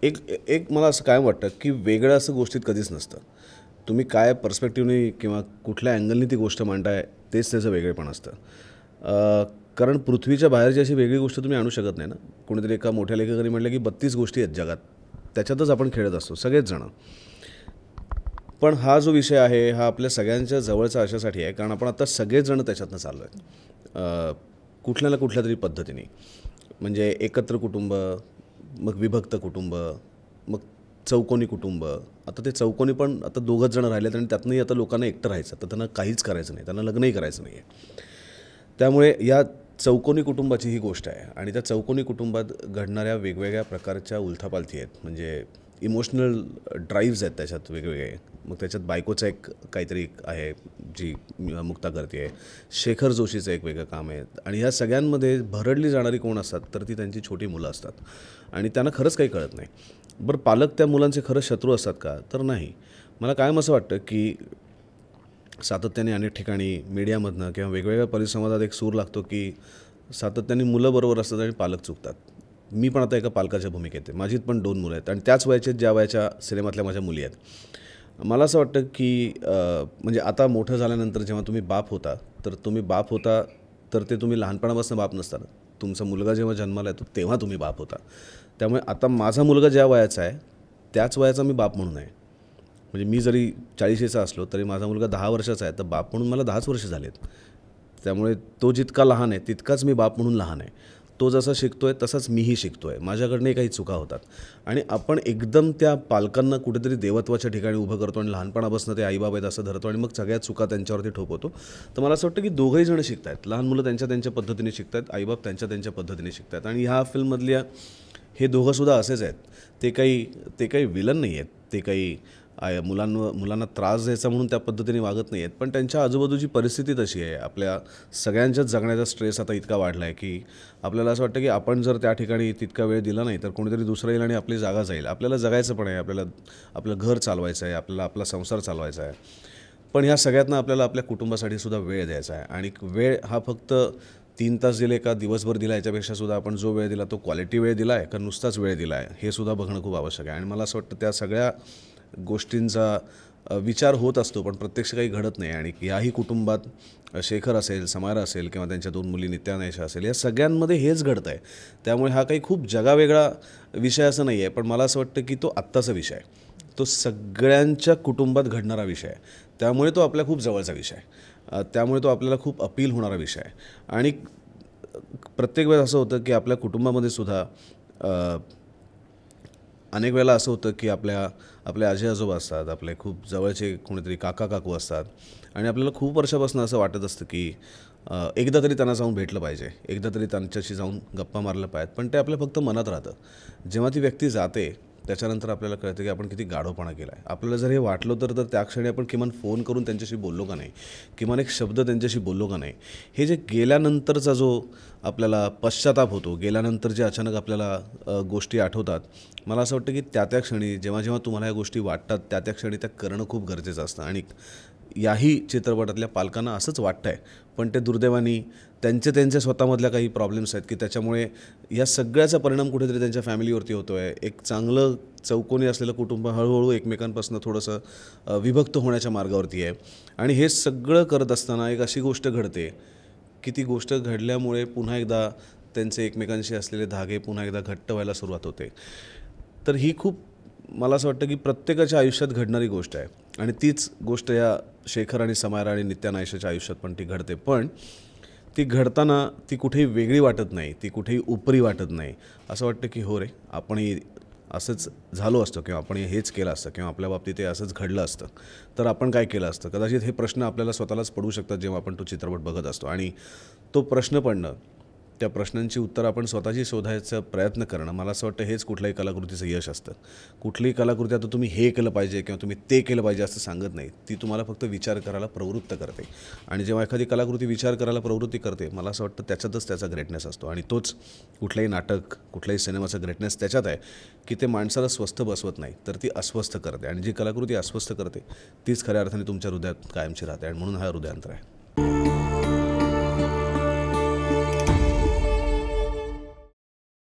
एक एक मला असं कायम वाटतं की वेगळं असं गोष्टीत कधीच नसतं. तुम्ही काय पर्स्पेक्टिव्हनी किंवा कुठल्या अँगलनी ती गोष्ट मांडताय तेच त्याचं वेगळेपण असतं. कारण पृथ्वीच्या बाहेरची अशी वेगळी गोष्ट तुम्ही आणू शकत नाही ना. कोणीतरी एका मोठ्या लेखकाने म्हटलं की 32 गोष्टी आहेत जगात, त्याच्यातच आपण खेळत असतो सगळेच जणं. पण हा जो विषय आहे हा आपल्या सगळ्यांच्या जवळचा अशासाठी आहे कारण आपण आता सगळेच जण त्याच्यातनं चाललो आहे कुठल्या ना कुठल्या तरी पद्धतीने. म्हणजे एकत्र कुटुंब, मग विभक्त कुटुंब, मग चौकोनी कुटुंब. आता ते चौकोनी पण आता दोघंच जण राहिलेत आणि त्यातनंही आता लोकांना एकटं राहायचं, तर त्यांना काहीच करायचं नाही, त्यांना लग्नही करायचं नाही आहे. त्यामुळे या चौकोनी कुटुंबाची ही गोष्ट आहे आणि त्या चौकोनी कुटुंबात घडणाऱ्या वेगवेगळ्या प्रकारच्या उलथापालथी आहेत. म्हणजे इमोशनल ड्राईव्ज आहेत त्याच्यात वेगवेगळे. मग त्याच्यात बायकोचं एक काहीतरी आहे जी मुक्ता करते आहे, शेखर जोशीचं एक वेगळं काम आहे आणि ह्या सगळ्यांमध्ये भरडली जाणारी कोण असतात तर ती त्यांची छोटी मुलं असतात आणि त्यांना खरंच काही कळत नाही. बरं, पालक त्या मुलांचे खरंच शत्रू असतात का? तर नाही. मला कायम असं वाटतं की सातत्याने अनेक ठिकाणी मीडियामधनं किंवा वेगवेगळ्या परिसंवादात एक सूर लागतो की सातत्याने मुलं बरोबर असतात आणि पालक चुकतात. मी पण आता एका पालकाच्या भूमिकेत आहे. माझीत पण 2 मुलं आहेत आणि त्याच वयाचे ज्या वयाच्या सिनेमातल्या माझ्या मुली आहेत. मला असं वाटतं की म्हणजे आता मोठं झाल्यानंतर जेव्हा तुम्ही बाप होता तर तुम्ही बाप होता तर ते तुम्ही लहानपणापासून बाप नसता. तुमचा मुलगा जेव्हा जन्माला येतो तेव्हा तुम्ही बाप होता. त्यामुळे आता माझा मुलगा ज्या वयाचा आहे त्याच वयाचा मी बाप म्हणून आहे. म्हणजे मी जरी 40शीचा असलो तरी माझा मुलगा 10 वर्षाचा आहे तर बाप म्हणून मला 10च वर्ष झालेत. त्यामुळे तो जितका लहान आहे तितकाच मी बाप म्हणून लहान आहे. तो जसा शिकतो आहे तसाच मीही शिकतो आहे. माझ्याकडनंही काही चुका होतात आणि आपण एकदम त्या पालकांना कुठेतरी देवत्वाच्या ठिकाणी उभं करतो आणि लहानपणापासून ते आईबाब आहेत असं धरतो आणि मग सगळ्या चुका त्यांच्यावरती ठोपवतो. तर मला असं वाटतं की दोघंही जण शिकत आहेत. लहान मुलं त्यांच्या त्यांच्या पद्धतीने शिकत आहेत, आईबाप त्यांच्या त्यांच्या पद्धतीने शिकत आहेत आणि ह्या फिल्ममधल्या हे दोघंसुद्धा असेच आहेत. ते काही विलन नाही आहेत, ते काही मुलांना त्रास द्यायचा म्हणून त्या पद्धतीने वागत नाही आहेत. पण त्यांच्या आजूबाजूची परिस्थिती तशी आहे. आपल्या सगळ्यांच्याच जगण्याचा स्ट्रेस आता इतका वाढला आहे की आपल्याला असं वाटतं की आपण जर त्या ठिकाणी तितका वेळ दिला नाही तर कोणीतरी दुसरं येईल आणि आपली जागा जाईल. आपल्याला जगायचं पण आहे, आपल्याला आपलं घर चालवायचं आहे, आपल्याला आपला संसार चालवायचा आहे. पण ह्या सगळ्यातनं आपल्याला आपल्या कुटुंबासाठी सुद्धा वेळ द्यायचा आहे आणि वेळ हा फक्त 3 तास दिले का दिवसभर दिला याच्यापेक्षा सुद्धा आपण जो वेळ दिला तो क्वालिटी वेळ दिला आहे का नुसताच वेळ दिला आहे हे सुद्धा बघणं खूप आवश्यक आहे. आणि मला असं वाटतं त्या सगळ्या गोष्टींचा विचार होत असतो पण प्रत्यक्ष काही घडत नाही. आणि याही कुटुंबात शेखर असेल, समायरा असेल किंवा त्यांच्या 2 मुली नित्या आणि आयशा असेल, या सगळ्यांमध्ये हेच घडतं आहे. त्यामुळे हा काही खूप जगावेगळा विषय असं नाही आहे. पण मला असं वाटतं की तो आत्ताचा विषय आहे, तो सगळ्यांच्या कुटुंबात घडणारा विषय आहे. त्यामुळे तो आपल्या खूप जवळचा विषय आहे. त्यामुळे तो आपल्याला खूप अपील होणारा विषय आहे. आणि प्रत्येक वेळेस असं होतं की आपल्या कुटुंबामध्ये सुद्धा अनेक वेळेला असं होतं की आपले आजी आजोबा असतात, आपले खूप जवळचे कोणीतरी काका काकू असतात आणि आपल्याला खूप वर्षापासून असं वाटत असतं की एकदा तरी त्यांना जाऊन भेटलं पाहिजे, एकदा तरी त्यांच्याशी जाऊन गप्पा मारल्या पाहिजेत. पण ते आपल्या फक्त मनात राहतं. जेव्हा ती व्यक्ती जाते त्याच्यानंतर आपल्याला कळतं की आपण किती गाढवपणा केला आहे. आपल्याला जर हे वाटलं तर त्या क्षणी आपण किमान फोन करून त्यांच्याशी बोललो का नाही, किमान एक शब्द त्यांच्याशी बोललो का नाही. हे जे गेल्यानंतरचा जो आपल्याला पश्चाताप होतो, गेल्यानंतर जे अचानक आपल्याला गोष्टी आठवतात, मला असं वाटतं की त्या क्षणी जेव्हा जेव्हा तुम्हाला या गोष्टी वाटतात त्या क्षणी त्या करणं खूप गरजेचं असतं. आणि याही चित्रपटातल्या पालकांना असंच वाटतं आहे. पण ते दुर्दैवाने त्यांच्या स्वतःमधल्या काही प्रॉब्लेम्स आहेत की त्याच्यामुळे या सगळ्याचा परिणाम कुठेतरी त्यांच्या फॅमिलीवरती होतो आहे. एक चांगलं चौकोनी असलेलं कुटुंब हळूहळू एकमेकांपासून थोडंसं विभक्त होण्याच्या मार्गावरती आहे. आणि हे सगळं करत असताना एक अशी गोष्ट घडते की ती गोष्ट घडल्यामुळे पुन्हा एकदा त्यांचे एकमेकांशी असलेले धागे पुन्हा एकदा घट्ट व्हायला सुरुवात होते. तर ही खूप मला असं वाटतं की प्रत्येकाच्या आयुष्यात घडणारी गोष्ट आहे आणि तीच गोष्ट या शेखर आणि समायरा आणि नित्या आणि आयशाच्या आयुष्यात पण ती घडते. पण ती घडताना ती कुठेही वेगळी वाटत नाही, ती कुठेही उपरी वाटत नाही. असं वाटतं की हो रे, आपणही असंच झालो असतो किंवा आपण हेच केलं असतं किंवा आपल्या बाबतीत हे असंच घडलं असतं तर आपण काय केलं असतं. कदाचित हे प्रश्न आपल्याला स्वतःलाच पडू शकतात जेव्हा आपण तो चित्रपट बघत असतो. आणि तो प्रश्न पडणं, त्या प्रश्नांची उत्तर आपण स्वतःची शोधायचा प्रयत्न करणं, मला असं वाटतं हेच कुठल्याही कलाकृतीचं यश असतं. कुठलीही कलाकृती आता तुम्ही हे केलं पाहिजे किंवा तुम्ही ते केलं पाहिजे असं सांगत नाही. ती तुम्हाला फक्त विचार करायला प्रवृत्त करते. आणि जेव्हा एखादी कलाकृती विचार करायला प्रवृत्ती करते, मला असं वाटतं त्याच्यातच त्याचा ग्रेटनेस असतो. आणि तोच कुठलंही नाटक, कुठल्याही सिनेमाचा ग्रेटनेस त्याच्यात आहे की ते माणसाला स्वस्थ बसवत नाही तर ती अस्वस्थ करते. आणि जी कलाकृती अस्वस्थ करते तीच खऱ्या अर्थाने तुमच्या हृदयात कायमची राहते. आणि म्हणून हा हृदयांतर आहे.